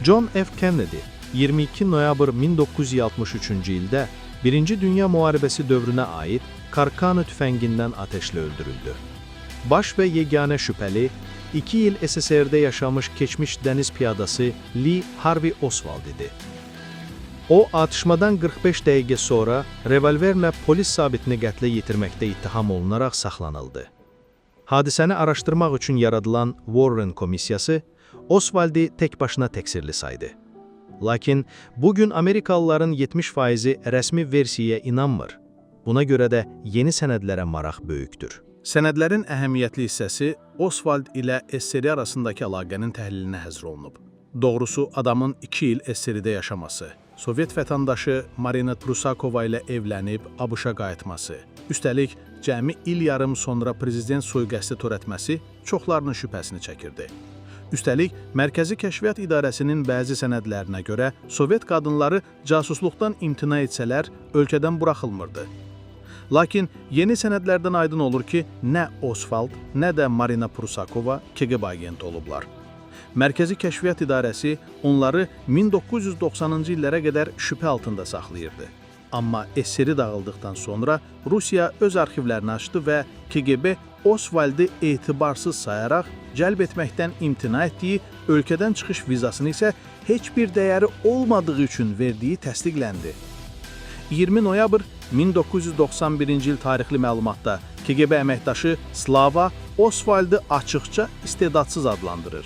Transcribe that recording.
John F. Kennedy 22 noyabr 1963-cü ildə Birinci Dünya Müharibəsi dövrünə aid Karkano tüfəngindən ateşlə öldürüldü. Baş və yeganə şübhəli 2 il SSR-də yaşamış keçmiş dəniz piyadası Lee Harvey Oswald idi. O, atışmadan 45 dəqiqə sonra revolverlə polis zabitini qətlə yetirməkdə ittiham olunaraq saxlanıldı. Hadisəni araşdırmaq üçün yaradılan Warren komissiyası Oswald'i tək başına təqsirli saydı. Lakin bugün Amerikalıların 70%-i rəsmi versiyaya inanmır. Buna görə də yeni sənədlərə maraq böyükdür. Sənədlərin əhəmiyyətli hissəsi Oswald ilə SSR arasındakı əlaqənin təhlilinə həsr olunub. Doğrusu, adamın 2 il SSR-də yaşaması, Sovet vətəndaşı Marina Prusakova ilə evlənib ABŞ-a qayıtması, üstəlik cəmi il yarım sonra prezident sui-qəsdi törətməsi çoxlarının şübhəsini çəkirdi. Üstəlik, Mərkəzi Kəşfiyyat İdarəsinin bəzi sənədlərinə görə Sovet qadınları casusluqdan imtina etsələr, ölkədən buraxılmırdı. Lakin yeni sənədlərdən aydın olur ki, nə Oswald, nə də Marina Prusakova KGB agenti olublar. Mərkəzi Kəşfiyyat İdarəsi onları 1990-cı illərə qədər şübhə altında saxlayırdı. Amma SSR dağıldıqdan sonra Rusiya öz arxivlərini açdı və KGB Oswald'ı etibarsız sayaraq cəlb etməkdən imtina etdiyi, ölkədən çıxış vizasını isə heç bir dəyəri olmadığı üçün verdiyi təsdiqləndi. 20 noyabr 1991-ci il tarixli məlumatda KGB əməkdaşı Slava Oswald'ı açıqca istedadsız adlandırır.